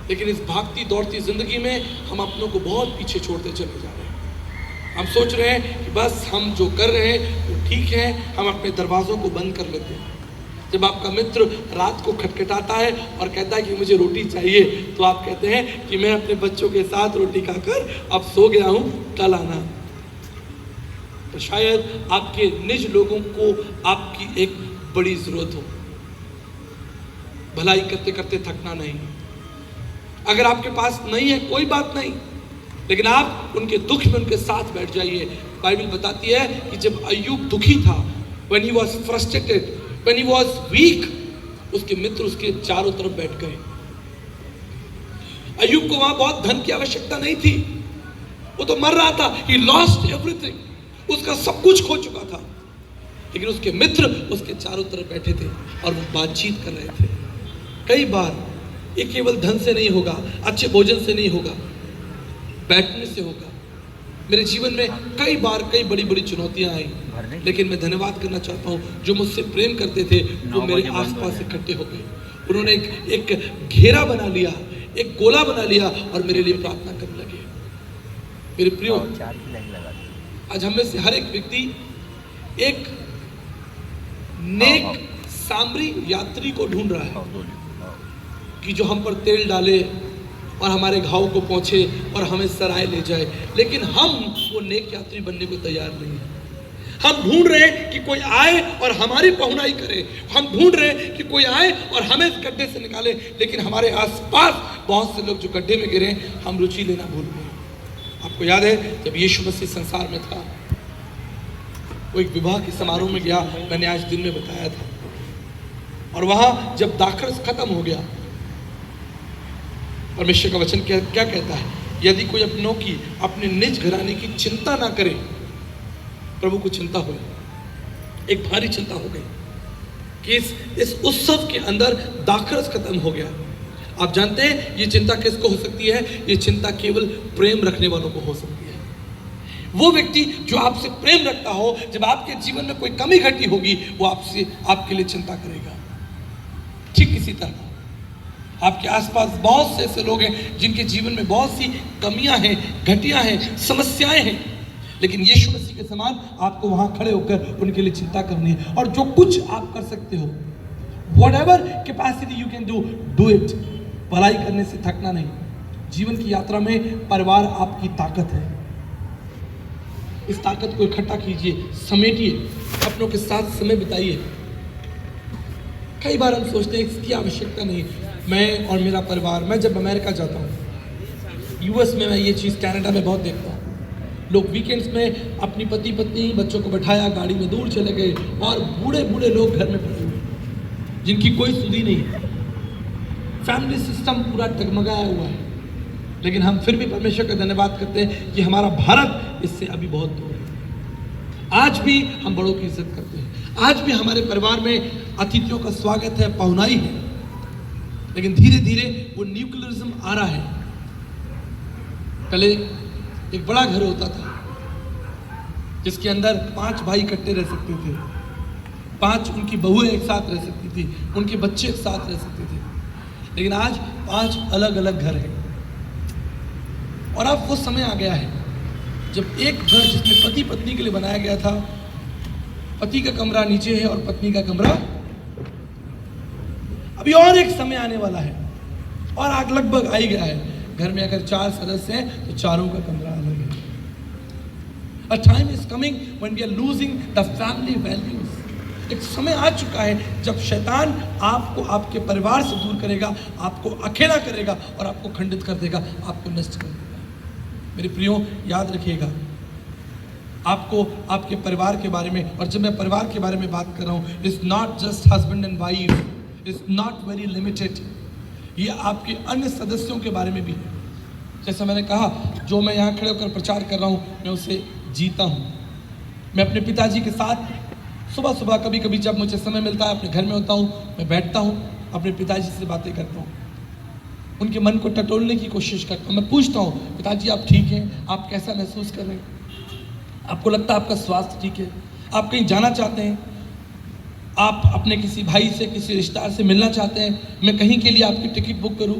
लेकिन इस भागती दौड़ती जिंदगी में हम अपनों को बहुत पीछे छोड़ते चले जा रहे हैं। हम सोच रहे हैं कि बस हम जो कर रहे हैं वो ठीक है, हम अपने दरवाज़ों को बंद कर लेते हैं। जब आपका मित्र रात को खटखटाता है और कहता है कि मुझे रोटी चाहिए, तो आप कहते हैं कि मैं अपने बच्चों के साथ रोटी खाकर अब सो गया हूँ, कल आना। तो शायद आपके निज लोगों को आपकी एक बड़ी जरूरत हो। भलाई करते करते थकना नहीं। अगर आपके पास नहीं है कोई बात नहीं, लेकिन आप उनके दुख में उनके साथ बैठ जाइए। बाइबल बताती है कि जब अय्यूब दुखी था, when he was frustrated, when he was weak, उसके मित्र उसके चारों तरफ बैठ गए। अय्यूब को वहां बहुत धन की आवश्यकता नहीं थी, वो तो मर रहा था, he lost everything, उसका सब कुछ खो चुका था, लेकिन उसके मित्र उसके चारों तरफ बैठे थे और वो बातचीत कर रहे थे। कई बार ये केवल धन से नहीं होगा, अच्छे भोजन से नहीं होगा, बैठने से होगा। मेरे जीवन में कई बार कई बड़ी बड़ी चुनौतियां आई, लेकिन मैं धन्यवाद करना चाहता हूँ जो मुझसे प्रेम करते थे वो मेरे आसपास इकट्ठे हो गए। उन्होंने एक घेरा बना लिया, एक गोला बना लिया और मेरे लिए प्रार्थना करने लगे। मेरे प्रियो, आज हम में से हर एक व्यक्ति एक नेक सामरी यात्री को ढूंढ रहा है कि जो हम पर तेल डाले और हमारे घाव को पहुंचे और हमें सराय ले जाए, लेकिन हम वो नेक यात्री बनने को तैयार नहीं है। हम ढूंढ रहे हैं कि कोई आए और हमारी पहुनाई करे, हम ढूंढ रहे हैं कि कोई आए और हमें इस गड्ढे से निकाले, लेकिन हमारे आसपास बहुत से लोग जो गड्ढे में गिरे हम रुचि लेना भूल गए। आपको याद है जब यीशु मसीह संसार में था, वो एक विवाह के समारोह में गया, मैंने आज दिन में बताया था, और वहां जब दाखरस खत्म हो गया, परमेश्वर का वचन क्या कहता है, यदि कोई अपनों की अपने निज घराने की चिंता ना करे, प्रभु को चिंता हुई, एक भारी चिंता हो गई कि इस उत्सव के अंदर दाखरस खत्म हो गया। आप जानते हैं ये चिंता किसको हो सकती है? ये चिंता केवल प्रेम रखने वालों को हो सकती है। वो व्यक्ति जो आपसे प्रेम रखता हो, जब आपके जीवन में कोई कमी घटी होगी, वो आपके लिए चिंता करेगा। ठीक इसी तरह आपके आसपास बहुत से ऐसे लोग हैं जिनके जीवन में बहुत सी कमियां हैं, घटियां हैं, समस्याएं हैं, लेकिन यीशु मसीह के समान आपको वहां खड़े होकर उनके लिए चिंता करनी है। और जो कुछ आप कर सकते हो, whatever capacity you can do it। भलाई करने से थकना नहीं। जीवन की यात्रा में परिवार आपकी ताकत है। इस ताकत को इकट्ठा कीजिए, समेटिए, अपनों के साथ समय बिताइए। कई बार हम सोचते हैं इसकी आवश्यकता नहीं। मैं और मेरा परिवार, मैं जब अमेरिका जाता हूँ, यूएस में मैं ये चीज़, कनाडा में बहुत देखता हूँ, लोग वीकेंड्स में अपनी पति पत्नी बच्चों को बैठाया, गाड़ी में दूर चले गए और बूढ़े बूढ़े लोग घर में पड़े हुए जिनकी कोई सुधी नहीं है। फैमिली सिस्टम पूरा डगमगाया हुआ है, लेकिन हम फिर भी परमेश्वर का धन्यवाद करते हैं कि हमारा भारत इससे अभी बहुत दूर है। आज भी हम बड़ों की इज्जत करते हैं, आज भी हमारे परिवार में अतिथियों का स्वागत है, पहुनाई है, लेकिन धीरे धीरे वो न्यूक्लियरिज्म आ रहा है। पहले एक बड़ा घर होता था जिसके अंदर 5 भाई इकट्ठे रह सकते थे, 5 उनकी बहुएं एक साथ रह सकती थी, उनके बच्चे एक साथ रह सकते थे, लेकिन आज 5 अलग अलग घर हैं। और अब वो समय आ गया है जब एक घर जिसमें पति पत्नी के लिए बनाया गया था, पति का कमरा नीचे है और पत्नी का कमरा, अभी और एक समय आने वाला है और आग लगभग आ ही गया है। घर में अगर 4 सदस्य हैं तो चारों का कमरा अलग है। A time is coming when we are losing the family values। एक समय आ चुका है जब शैतान आपको आपके परिवार से दूर करेगा, आपको अकेला करेगा और आपको खंडित कर देगा, आपको नष्ट कर देगा। मेरे प्रियो, याद रखिएगा, आपको आपके परिवार के बारे में, और जब मैं परिवार के बारे में बात कर रहा हूँ, it's not just husband and wife, is not very limited, ये आपके अन्य सदस्यों के बारे में भी है। जैसे मैंने कहा, जो मैं यहाँ खड़े होकर प्रचार कर रहा हूँ, मैं उसे जीता हूँ। मैं अपने पिताजी के साथ सुबह सुबह कभी कभी जब मुझे समय मिलता है अपने घर में होता हूँ, मैं बैठता हूँ, अपने पिताजी से बातें करता हूँ, उनके मन को टटोलने की कोशिश करता हूँ। मैं पूछता हूँ, पिताजी आप ठीक हैं? आप कैसा महसूस कर रहे हैं? आपको लगता है आपका स्वास्थ्य ठीक है? आप कहीं जाना चाहते हैं? आप अपने किसी भाई से, किसी रिश्तेदार से मिलना चाहते हैं? मैं कहीं के लिए आपकी टिकट बुक करूँ?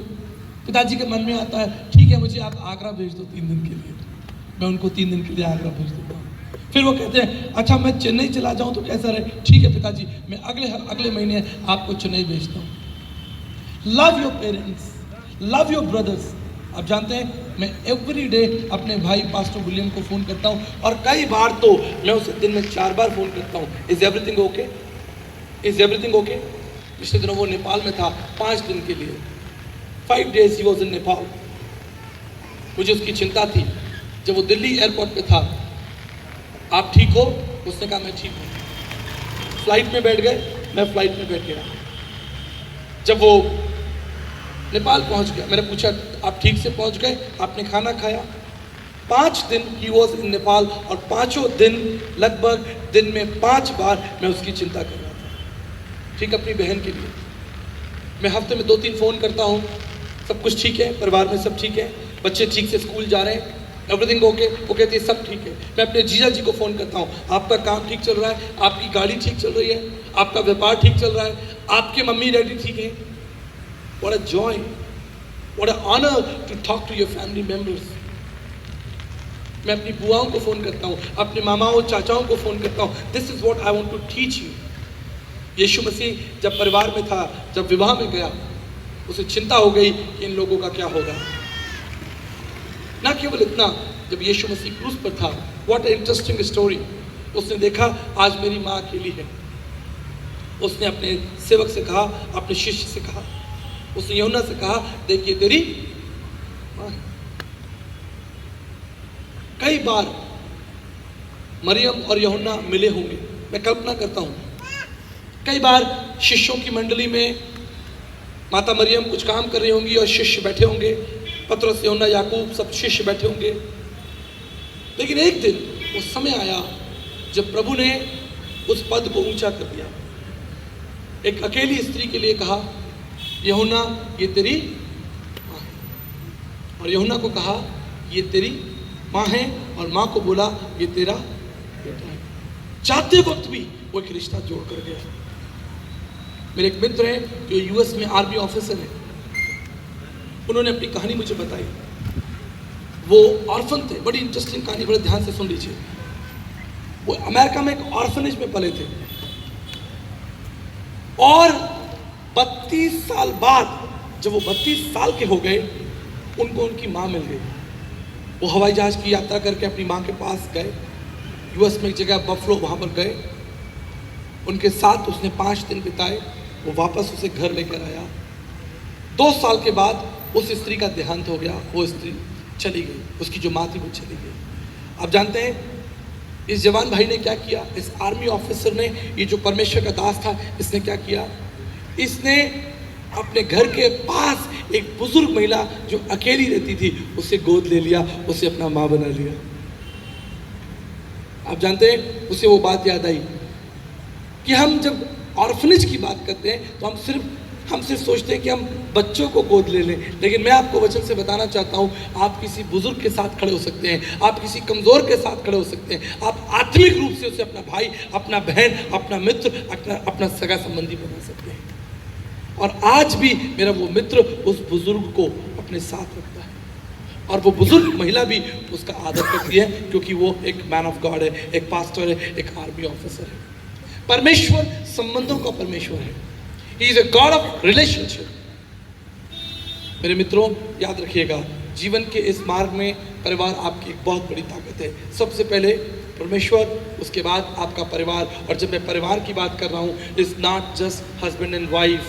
पिताजी के मन में आता है, ठीक है, मुझे आप आगरा भेज दो 3 दिन के लिए। मैं उनको 3 दिन के लिए आगरा भेज देता हूँ। फिर वो कहते हैं, अच्छा मैं चेन्नई चला जाऊँ तो कैसा रहे? ठीक है पिताजी, मैं अगले महीने आपको चेन्नई भेजता हूँ। Love your parents, love your brothers. आप जानते हैं, मैं एवरी डे अपने भाई पास्टर विलियम को फ़ोन करता हूँ, और कई बार तो मैं उसे दिन में 4 बार फ़ोन करता हूँ। Is everything okay? Is everything okay? पिछले दिनों वो नेपाल में था 5 दिन के लिए। 5 days he was in Nepal. मुझे उसकी चिंता थी। जब वो दिल्ली एयरपोर्ट पे था, आप ठीक हो? उसने कहा मैं ठीक हूँ। फ्लाइट में बैठ गए, मैं फ्लाइट में बैठ गया। जब वो नेपाल पहुंच गया, मैंने पूछा आप ठीक से पहुंच गए? आपने खाना खाया? 5 दिन ही वॉज इन नेपाल, और 5 दिन लगभग दिन में 5 बार मैं उसकी चिंता कर रहा था। ठीक, अपनी बहन के लिए मैं हफ्ते में 2-3 फ़ोन करता हूँ। सब कुछ ठीक है, परिवार में सब ठीक है, बच्चे ठीक से स्कूल जा रहे हैं, एवरीथिंग ओके? वो कहती है सब ठीक है। मैं अपने जीजा जी को फ़ोन करता हूँ, आपका काम ठीक चल रहा है? आपकी गाड़ी ठीक चल रही है? आपका व्यापार ठीक चल रहा है? आपके मम्मी डैडी ठीक है? What a joy, what an honor to talk to your family members. मैं अपनी बुआओं को फ़ोन करता हूँ, अपने मामाओं चाचाओं को फ़ोन करता हूँ। This is what I want to teach you. यीशु मसीह जब परिवार में था, जब विवाह में गया, उसे चिंता हो गई कि इन लोगों का क्या होगा। ना केवल इतना, जब यीशु मसीह क्रूस पर था, व्हाट ए इंटरेस्टिंग स्टोरी, उसने देखा आज मेरी माँ अकेली है। उसने अपने सेवक से कहा, अपने शिष्य से कहा, उसने यूहन्ना से कहा, देखिए तेरी माँ है। कई बार मरियम और यूहन्ना मिले होंगे, मैं कल्पना करता हूँ। कई बार शिष्यों की मंडली में माता मरियम कुछ काम कर रही होंगी और शिष्य बैठे होंगे, पतरस, यूहन्ना, याकूब, सब शिष्य बैठे होंगे। लेकिन एक दिन वो समय आया जब प्रभु ने उस पद को ऊंचा कर दिया। एक अकेली स्त्री के लिए कहा, यूहन्ना ये तेरी माँ है, और यूहन्ना को कहा ये तेरी माँ है, और माँ को बोला ये तेरा बेटा है। जाते वक्त भी वो एक रिश्ता जोड़ कर गया। मेरे एक मित्र हैं जो यूएस में आर्मी ऑफिसर हैं, उन्होंने अपनी कहानी मुझे बताई। वो ऑर्फन थे, बड़ी इंटरेस्टिंग कहानी, बड़े ध्यान से सुन लीजिए। वो अमेरिका में एक ऑर्फनेज में पले थे, और 32 साल बाद जब वो 32 साल के हो गए, उनको उनकी माँ मिल गई। वो हवाई जहाज की यात्रा करके अपनी माँ के पास गए, यूएस में एक जगह बफलो, वहाँ पर गए, उनके साथ उसने 5 दिन बिताए। वो वापस उसे घर लेकर आया। 2 साल के बाद उस स्त्री का देहांत हो गया, वो स्त्री चली गई, उसकी जो माँ थी वो चली गई। आप जानते हैं इस जवान भाई ने क्या किया? इस आर्मी ऑफिसर ने, ये जो परमेश्वर का दास था, इसने क्या किया? इसने अपने घर के पास एक बुजुर्ग महिला जो अकेली रहती थी, उसे गोद ले लिया, उसे अपना माँ बना लिया। आप जानते हैं, उसे वो बात याद आई कि हम जब ऑर्फनेज की बात करते हैं तो हम सिर्फ सोचते हैं कि हम बच्चों को गोद ले लें, लेकिन मैं आपको वचन से बताना चाहता हूँ, आप किसी बुजुर्ग के साथ खड़े हो सकते हैं, आप किसी कमज़ोर के साथ खड़े हो सकते हैं, आप आत्मिक रूप से उसे अपना भाई, अपना बहन, अपना मित्र, अपना सगा संबंधी बना सकते हैं। और आज भी मेरा वो मित्र उस बुजुर्ग को अपने साथ रखता है, और वो बुजुर्ग महिला भी उसका आदर करती है, क्योंकि वो एक मैन ऑफ गॉड है, एक पास्टर है, एक आर्मी ऑफिसर है। परमेश्वर संबंधों का परमेश्वर है। He is a God of relationship. मेरे मित्रों, याद रखिएगा, जीवन के इस मार्ग में परिवार आपकी एक बहुत बड़ी ताकत है। सबसे पहले परमेश्वर, उसके बाद आपका परिवार। और जब मैं परिवार की बात कर रहा हूँ, it's not just husband and wife,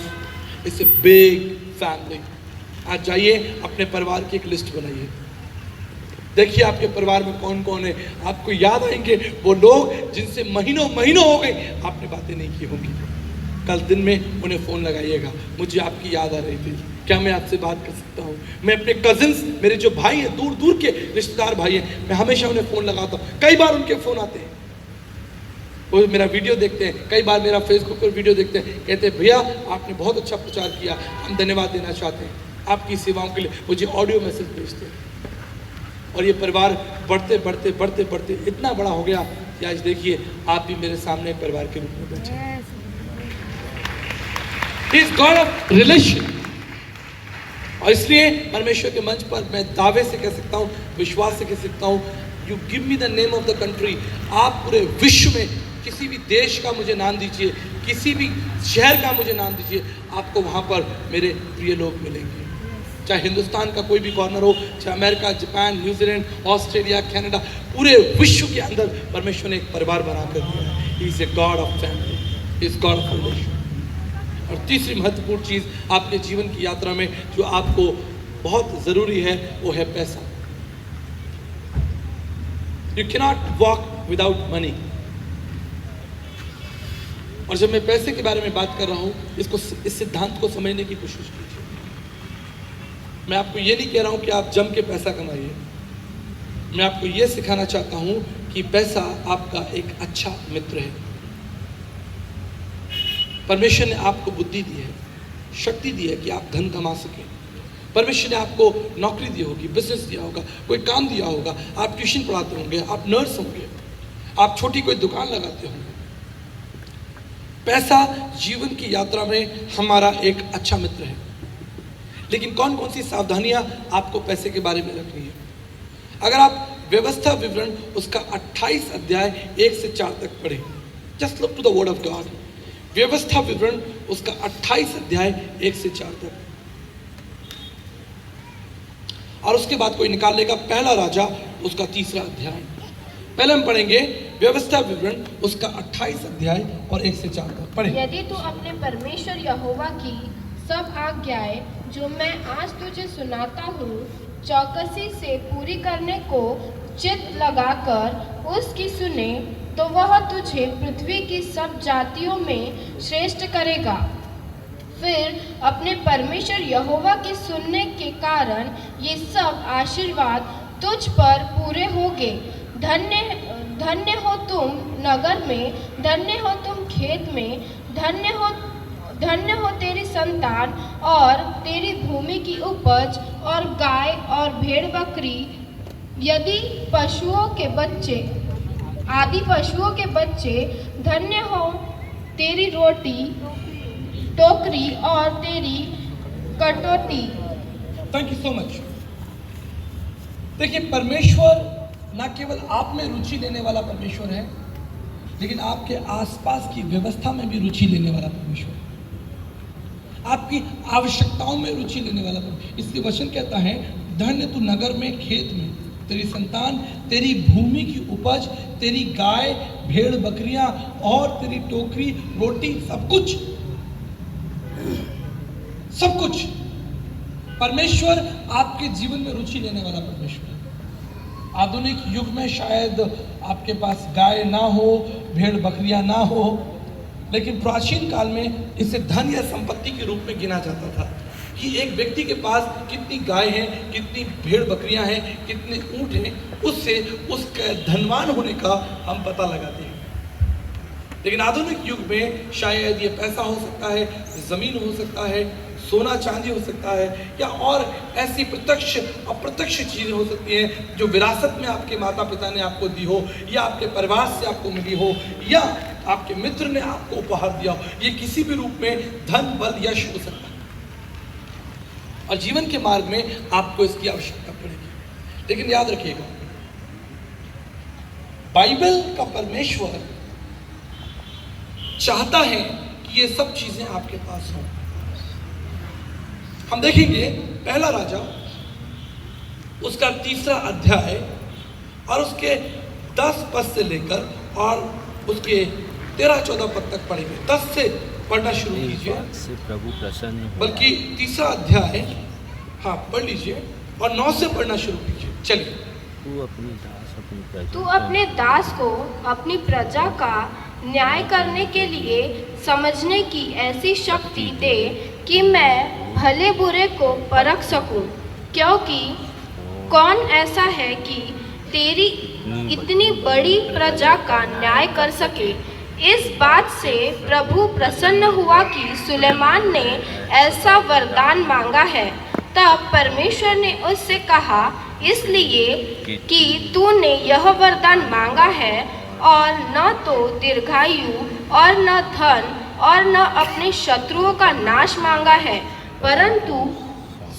it's a big family. आज जाइए, अपने परिवार की एक लिस्ट बनाइए, देखिए आपके परिवार में कौन कौन है। आपको याद आएंगे वो लोग जिनसे महीनों महीनों हो गए आपने बातें नहीं की होंगी। कल दिन में उन्हें फ़ोन लगाइएगा, मुझे आपकी याद आ रही थी, क्या मैं आपसे बात कर सकता हूँ। मैं अपने कजिन्स, मेरे जो भाई हैं, दूर दूर के रिश्तेदार भाई हैं, मैं हमेशा उन्हें फ़ोन लगाता हूँ। कई बार उनके फ़ोन आते हैं, वो मेरा वीडियो देखते हैं, कई बार मेरा फेसबुक पर वीडियो देखते हैं, कहते हैं भैया आपने बहुत अच्छा प्रचार किया, हम धन्यवाद देना चाहते हैं आपकी सेवाओं के लिए। मुझे ऑडियो मैसेज भेजते हैं और ये परिवार बढ़ते बढ़ते बढ़ते बढ़ते इतना बड़ा हो गया कि आज देखिए आप भी मेरे सामने परिवार के रूप में बैठे हैं। He is God of relation। और इसलिए परमेश्वर के मंच पर मैं दावे से कह सकता हूँ, विश्वास से कह सकता हूँ, you give me the name of the country. आप पूरे विश्व में किसी भी देश का मुझे नाम दीजिए, किसी भी शहर का मुझे नाम दीजिए, आपको वहाँ पर मेरे प्रिय लोग मिलेंगे। चाहे हिंदुस्तान का कोई भी कॉर्नर हो, चाहे America, Japan, New Zealand, Australia, Canada, पूरे विश्व के अंदर परमेश्वर ने एक परिवार बनाकर दिया है। He is a god of family, he is God of relation. और तीसरी महत्वपूर्ण चीज़ आपके जीवन की यात्रा में जो आपको बहुत ज़रूरी है वो है पैसा। You cannot walk without money. और जब मैं पैसे के बारे में बात कर रहा हूँ, इस सिद्धांत को समझने की कोशिश कीजिए। मैं आपको ये नहीं कह रहा हूँ कि आप जम के पैसा कमाइए, मैं आपको ये सिखाना चाहता हूँ कि पैसा आपका एक अच्छा मित्र है। परमेश्वर ने आपको बुद्धि दी है, शक्ति दी है कि आप धन कमा सकें। परमेश्वर ने आपको नौकरी दी होगी, बिजनेस दिया होगा, कोई काम दिया होगा, आप ट्यूशन पढ़ाते होंगे, आप नर्स होंगे, आप छोटी कोई दुकान लगाते होंगे। पैसा जीवन की यात्रा में हमारा एक अच्छा मित्र है, लेकिन कौन कौन सी सावधानियां आपको पैसे के बारे में रखनी है। अगर आप व्यवस्था विवरण उसका 28 अध्याय 1 से 4 तक पढ़ें, just look to the word of God. व्यवस्था विवरण उसका 28 अध्याय 1 से 4 तक, और उसके बाद कोई निकाल लेगा पहला राजा उसका 3रा अध्याय। पहले हम पढ़ेंगे व्यवस्था विवरण उसका 28 अध्याय और 1 से 4 तक पढ़ें। यदि तू अपने परमेश्वर यहोवा की सब आज्ञाएं जो मैं आज तुझे सुनाता हूँ चौकसी से पूरी करने को चित्त लगाकर उसकी सुने, तो वह तुझे पृथ्वी की सब जातियों में श्रेष्ठ करेगा। फिर अपने परमेश्वर यहोवा के सुनने के कारण ये सब आशीर्वाद तुझ पर पूरे होंगे। धन्य हो तुम नगर में, धन्य हो तुम खेत में, धन्य हो तेरी संतान और तेरी भूमि की उपज और गाय और भेड़ बकरी, यदि पशुओं के बच्चे आदि पशुओं के बच्चे, धन्य हो तेरी रोटी टोकरी और तेरी कटोती। Thank you so much. देखिए, परमेश्वर ना केवल आप में रुचि लेने वाला परमेश्वर है, लेकिन आपके आसपास की व्यवस्था में भी रुचि लेने वाला परमेश्वर है, आपकी आवश्यकताओं में रुचि लेने वाला परमेश्वर। इसलिए वचन कहता है, धन्य तू नगर में, खेत में, तेरी संतान, तेरी भूमि की उपज, तेरी गाय भेड़ बकरियां और तेरी टोकरी रोटी, सब कुछ सब कुछ। परमेश्वर आपके जीवन में रुचि लेने वाला परमेश्वर है। आधुनिक युग में शायद आपके पास गाय ना हो, भेड़ बकरियां ना हो, लेकिन प्राचीन काल में इसे धन या संपत्ति के रूप में गिना जाता था कि एक व्यक्ति के पास कितनी गाय हैं, कितनी भेड़ बकरियां हैं, कितने ऊंट हैं, उससे उसके धनवान होने का हम पता लगाते हैं। लेकिन आधुनिक युग में शायद ये पैसा हो सकता है, जमीन हो सकता है, सोना चांदी हो सकता है, या और ऐसी प्रत्यक्ष अप्रत्यक्ष चीजें हो सकती हैं जो विरासत में आपके माता पिता ने आपको दी हो, या आपके परिवार से आपको मिली हो, या आपके मित्र ने आपको उपहार दिया हो। ये किसी भी रूप में धन, बल, यश हो सकता है, और जीवन के मार्ग में आपको इसकी आवश्यकता पड़ेगी। लेकिन याद रखिएगा, बाइबल का परमेश्वर चाहता है कि ये सब चीजें आपके पास हों। हम देखेंगे पहला राजा उसका 3रा अध्याय और उसके 10 पद से लेकर और उसके 13-14 पद तक पढ़ेंगे। 10 से पढ़ना शुरू कीजिए, से प्रभु प्रसन्न हो, बल्कि 3रा अध्याय पढ़ लीजिए और 9 से पढ़ना शुरू कीजिए। चलिए। तू अपने दास को अपनी प्रजा का न्याय करने के लिए समझने की ऐसी शक्ति दे कि मैं भले बुरे को परख सकूं, क्योंकि कौन ऐसा है कि तेरी इतनी बड़ी प्रजा का न्याय कर सके। इस बात से प्रभु प्रसन्न हुआ कि सुलेमान ने ऐसा वरदान मांगा है। तब परमेश्वर ने उससे कहा, इसलिए कि तूने यह वरदान मांगा है और न तो दीर्घायु और न धन और न अपने शत्रुओं का नाश मांगा है, परंतु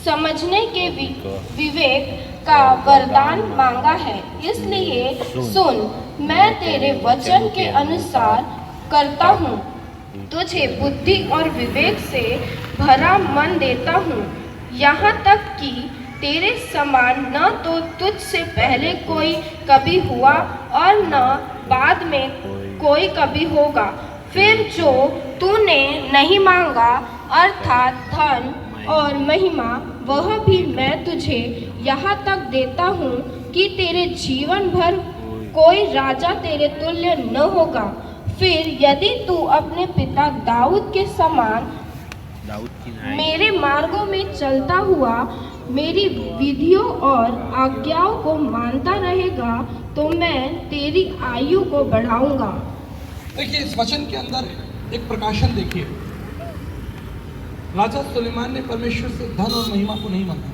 समझने के विवेक का वरदान मांगा है। इसलिए सुन, मैं तेरे वचन के अनुसार करता हूँ। तुझे बुद्धि और विवेक से भरा मन देता हूँ, यहाँ तक कि तेरे समान न तो तुझसे पहले कोई कभी हुआ और न बाद में कोई कभी होगा। फिर जो तूने नहीं मांगा, अर्थात धन और महिमा, वह भी मैं तुझे यहाँ तक देता हूँ कि तेरे जीवन भर कोई राजा तेरे तुल्य न होगा। फिर यदि तू अपने पिता दाऊद के समान मेरे मार्गों में चलता हुआ मेरी विधियों और आज्ञाओं को मानता रहेगा, तो मैं तेरी आयु को बढ़ाऊंगा। देखिए, इस वचन के अंदर एक प्रकाशन देखिए। राजा सुलेमान ने परमेश्वर से धन और महिमा को नहीं मांगा,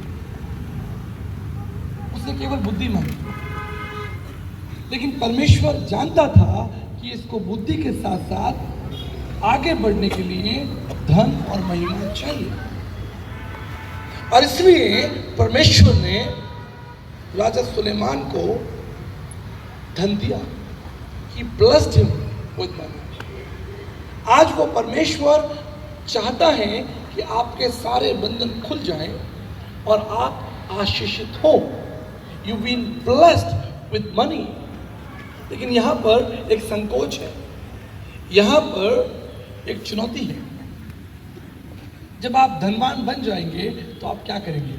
उसने केवल बुद्धि मांगी। लेकिन परमेश्वर जानता था कि इसको बुद्धि के साथ साथ आगे बढ़ने के लिए धन और महिमा चाहिए, और इसलिए परमेश्वर ने राजा सुलेमान को धन दिया। He blessed him with money। आज वो परमेश्वर चाहता है कि आपके सारे बंधन खुल जाएं और आप आशीषित हो। You've been blessed with money। लेकिन यहाँ पर एक संकोच है, यहाँ पर एक चुनौती है। जब आप धनवान बन जाएंगे तो आप क्या करेंगे?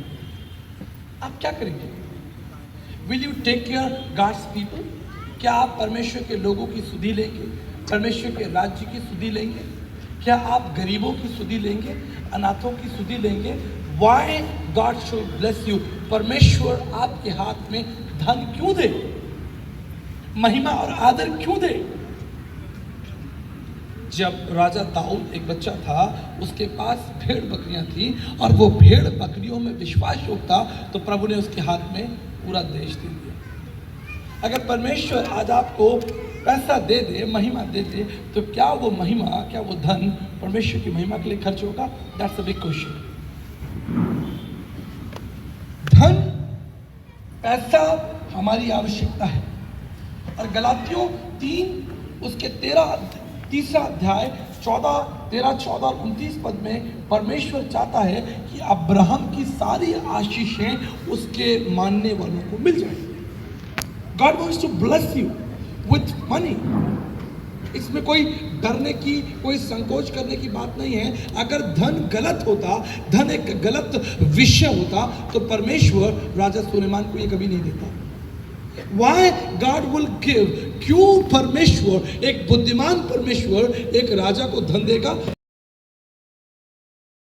आप क्या करेंगे? Will you take care God's people? क्या आप परमेश्वर के लोगों की सुधि लेंगे? परमेश्वर के राज्य की सुधि लेंगे? क्या आप गरीबों की सुधि लेंगे? अनाथों की सुधि लेंगे? Why God should bless you? परमेश्वर आपके हाथ में धन क्यों दे? महिमा और आदर क्यों दे? जब राजा दाऊद एक बच्चा था, उसके पास भेड़ बकरियां थी और वो भेड़ बकरियों में विश्वास योग्य था, तो प्रभु ने उसके हाथ में पूरा देश दे दिया। अगर परमेश्वर आज आपको पैसा दे दे, महिमा दे दे, तो क्या वो महिमा, क्या वो धन परमेश्वर की महिमा के लिए खर्च होगा? That's a big question. धन, पैसा हमारी आवश्यकता है। और गलातियों 3 उसके 3 अध्याय 13, 14 और 29 पद में परमेश्वर चाहता है कि अब्राहम की सारी आशीषें उसके मानने वालों को मिल जाएंगी। God wants to bless you with money। इसमें कोई डरने की, कोई संकोच करने की बात नहीं है। अगर धन गलत होता, धन एक गलत विषय होता, तो परमेश्वर राजा सुलेमान को ये कभी नहीं देता। Why God will give? क्यों परमेश्वर, एक बुद्धिमान परमेश्वर एक राजा को धन देगा